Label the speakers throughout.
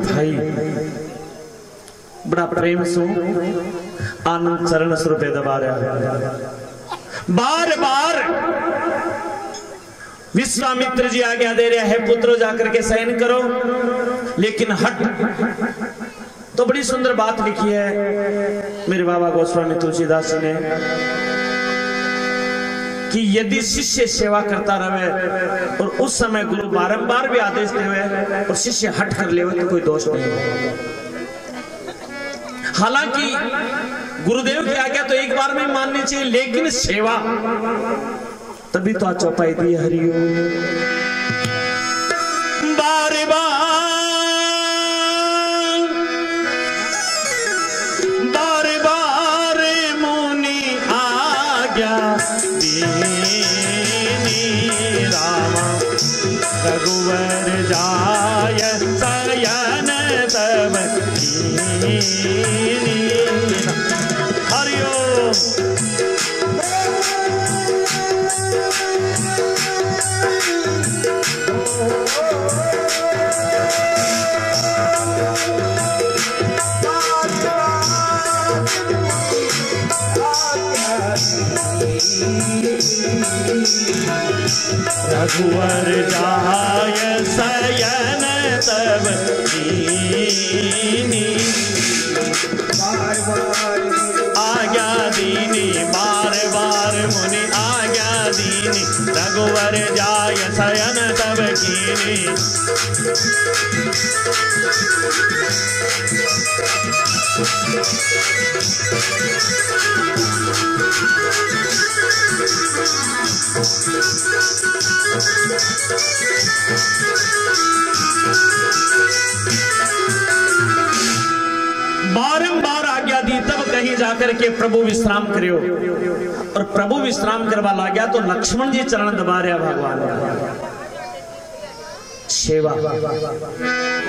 Speaker 1: भाई बड़ा प्रेम सो आनंद चरण स्वरूपे दबा रहा। बार बार विश्वामित्र जी आज्ञा दे रहे हैं पुत्रो जाकर के शयन करो, लेकिन हट। तो बड़ी सुंदर बात लिखी है मेरे बाबा गोस्वामी तुलसीदास जी ने कि यदि शिष्य सेवा करता रहे और उस समय गुरु बारंबार भी आदेश दे हुए और शिष्य हट कर ले तो कोई दोष नहीं है। हालांकि गुरुदेव की आज्ञा तो एक बार में माननी चाहिए, लेकिन सेवा तभी तो चौपाई दी हरिओम। बार बार मुनि आज्ञा रामा रघुवर जाय शयन तब हरिओम। रघुवर जाय शयन तब आज्ञा दीनी बार बार मुनि आज्ञा दीनी रघुवर जाय शयन तब कीनी। बारंबार आज्ञा दी तब कहीं जाकर के प्रभु विश्राम करियो, और प्रभु विश्राम करवा ला गया तो लक्ष्मण जी चरण दबा रहे भगवान सेवा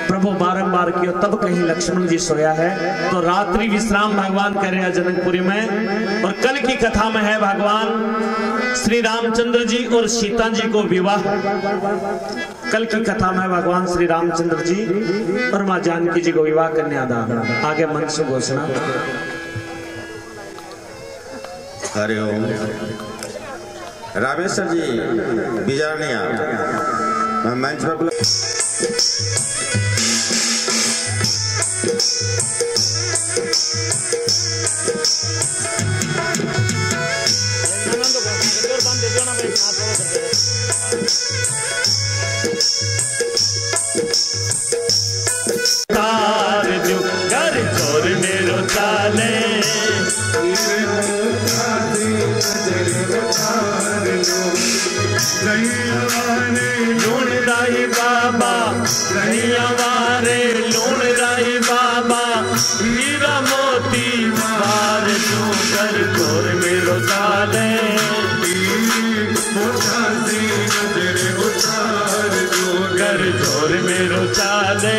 Speaker 1: प्रभु बारंबार किया तब कहीं लक्ष्मण जी सोया है। तो रात्रि विश्राम भगवान कर रहे हैं जनकपुरी में। और कल की कथा में है भगवान श्री रामचंद्र जी और सीता जी को विवाह। कल की कथा में भगवान श्री रामचंद्र जी और मां जानकी जी को विवाह कन्यादान। आगे मंच घोषणा।
Speaker 2: हरिओम। रामेश्वर जी बिजारनिया मंच पर
Speaker 1: घर छोर मेरो चाले लूण राही बाबा गणिया वारे लूण राही बाबा हीरा मोती मार तू कर छोर मेरो चाले कर छोर मेरो चाले।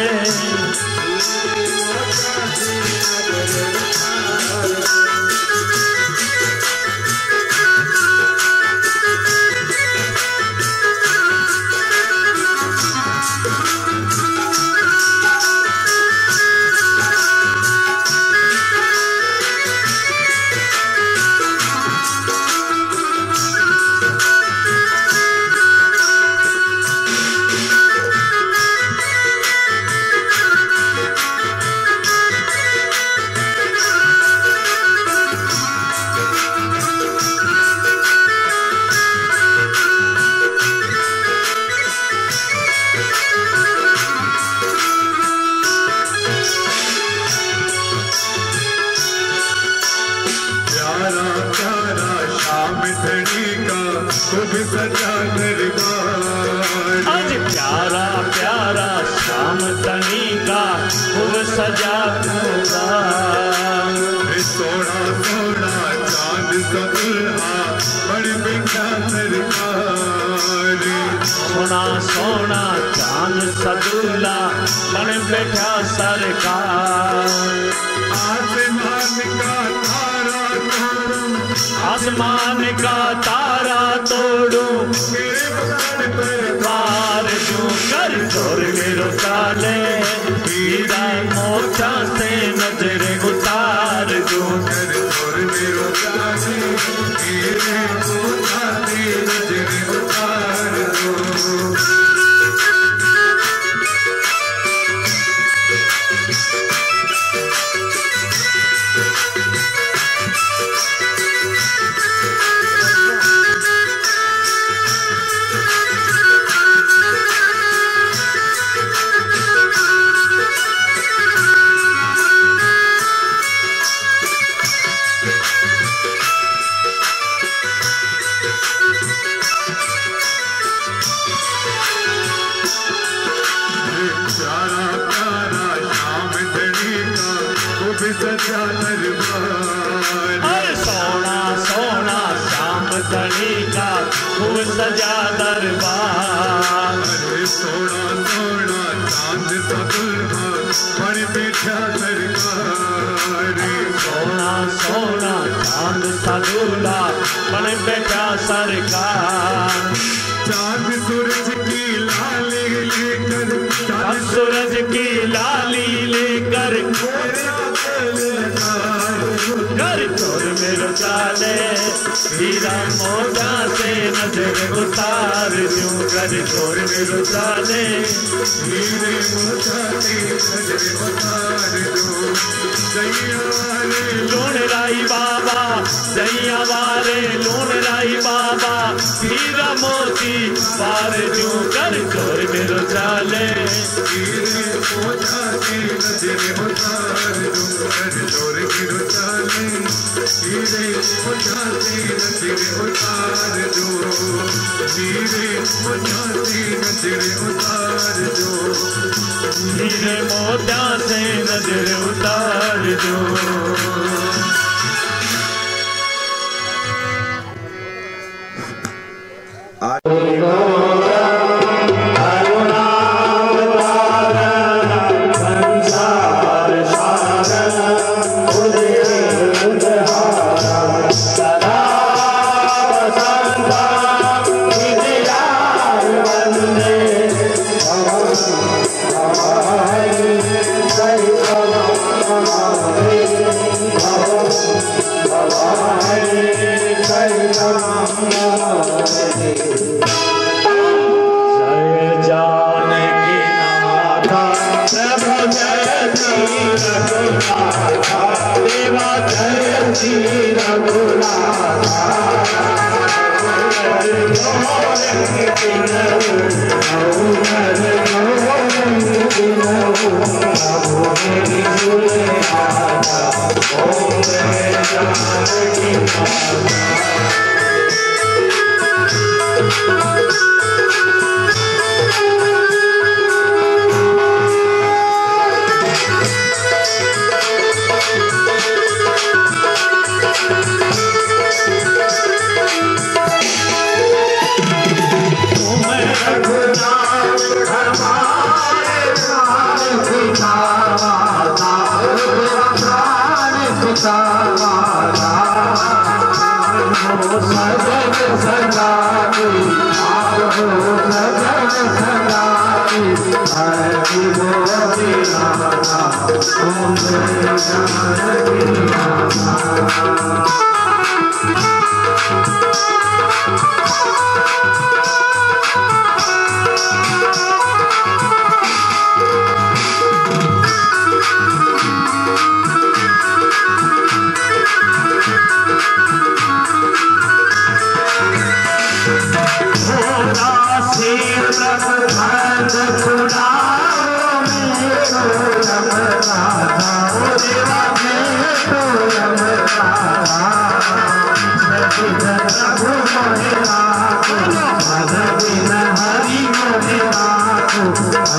Speaker 1: प्यारा श्याम तनी का खूब सजा दूंगा।
Speaker 3: सोना सोना चांद सा दुल्हा बड़ी बेटा सरकारी।
Speaker 1: सोना सोना चांद सा दूल्हा बन बैठा सरकार। आसमान का तारा तोड़ूं पार दूं कर जोर मेरो साले हीरा मोटा से नजर उतार दूं।
Speaker 3: कर जोर मेरो साले हीरे मोटा से नजर उतार दूं।
Speaker 1: सोना सोना श्याम तनी का खूब सजा दरबार।
Speaker 3: सोना सोना चांद सा दुल्हा बड़ी बेटा सरकारी।
Speaker 1: सोना सोना चांद सा दूल्हा बन बैठा सरकार।
Speaker 3: चांद सूरज की लाली लेकर
Speaker 1: सूरज की लाली लेकर कर चोर मेरो चाले हीरा मोटा से नजर उतार दूं। कर चोर मेरो चाले
Speaker 3: हीरे मोटा से नजर उतार दूं।
Speaker 1: लूण राई बाबा जैया वारे लूण राई बाबा हीरा मोती पार दूं। कर चोर मेरो चाले
Speaker 3: हीरे मोटा से नजर उतार दूं। कर चोर मेरो चाले हीरे मोटा से नजर उतार दूं। हीरे मोटा से नजर उतार दूं।
Speaker 1: हीरे मोटा से नजर उतार दूं।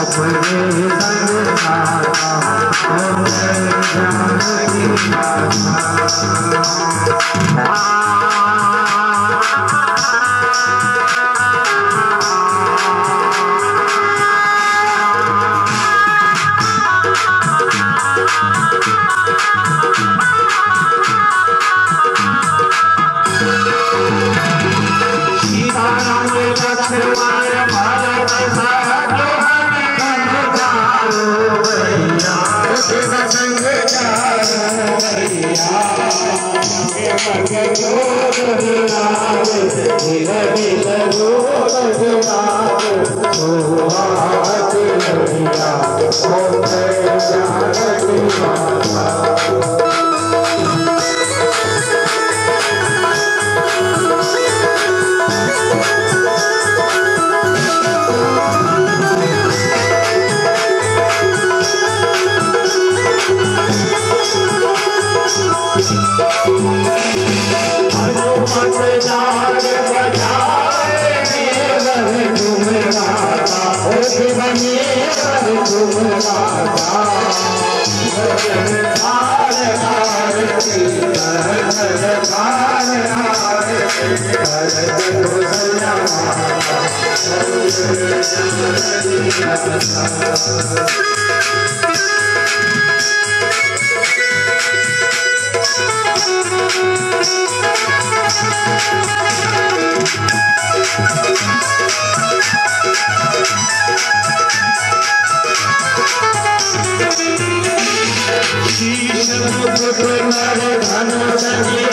Speaker 4: अपने संग आता हो जानकी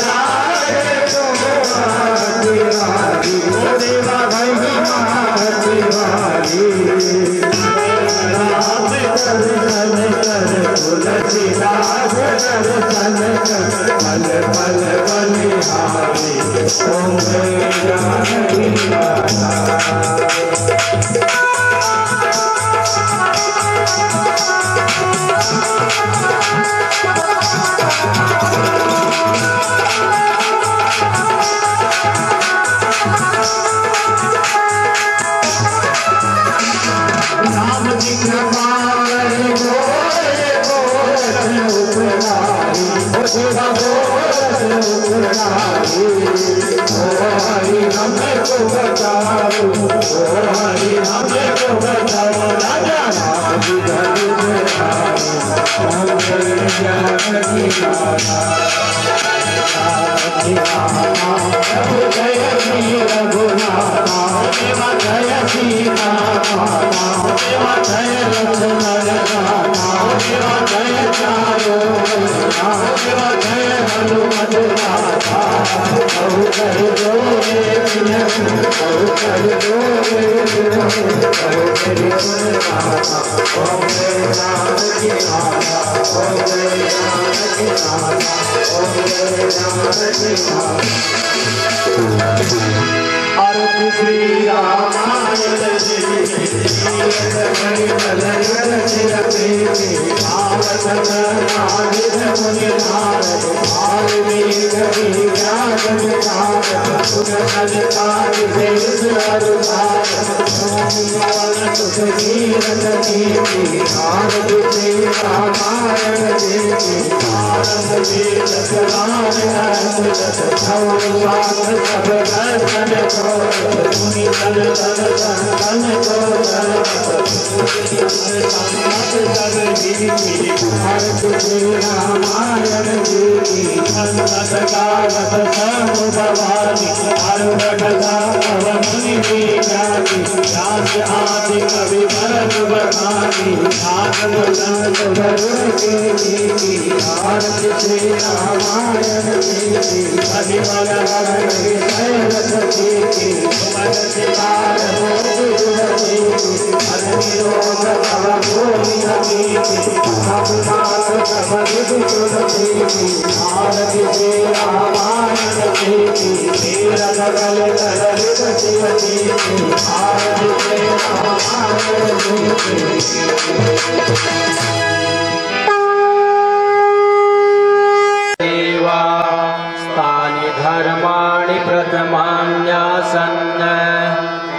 Speaker 5: स्थानि धर्माणि प्रथमान्यासन्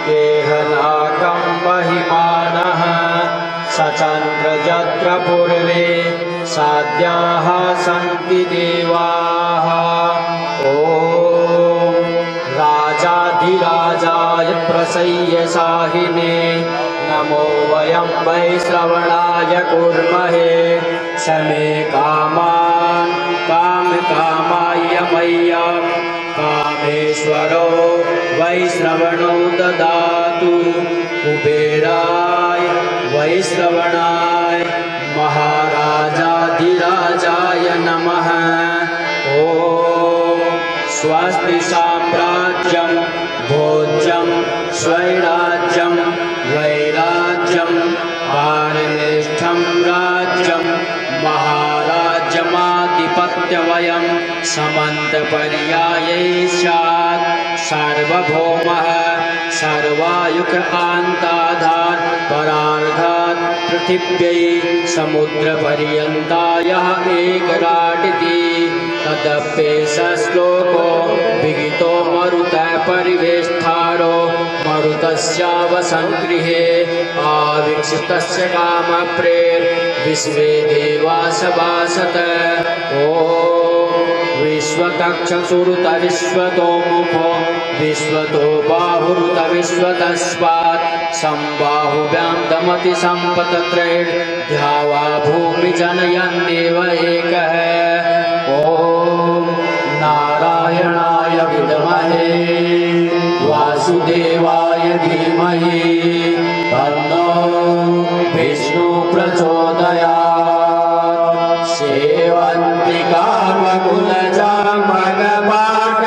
Speaker 5: केहनाकं महिमानः सचन्द्र यत्र पूर्वे साध्याः सन्ति देवाः। ॐ राजाधिराजाय प्रसह्य साहिने नमो वयं वै श्रवणाय कुर्महे। समे कामान् कामकामाय मह्यं कामेश्वरो वै श्रवणो ददातु। कुबेराय वै श्रवणाय महाराजाधिराजाय नमः। ॐ स्वस्ति साम्राज्यं भोज्यं स्वैराज्यं वैराज्यं पारमेष्ठं राज्यं महाराज्यमाधिपत्यवयं समन्तपर्याये स्यात्। सार्वभौमः सर्वायुक आन्ताधात् परार्धात् पृथिव्यै समुद्रपर्यन्तायः एकराटिति। तदप्येष श्लोको विहितो मरुतः परिवेष्ठारो मरुतस्यावसङ्गृहे आवीक्षितस्य कामप्रेर विश्वे देवा सभासत। ॐ विश्वतक्षसुरुत विश्वतो मुखो विश्वतो बाहुरुत विश्वतस्मात् संबाहुव्यां दमति सम्पतत्रैर्द्यावा भूमिजनयन्नेव एकः। ॐ नारायणाय विद्महे वासुदेवाय धीमहि तन्नो विष्णु प्रचोदयात्। सेवन्ति कामकुलजा भगवान्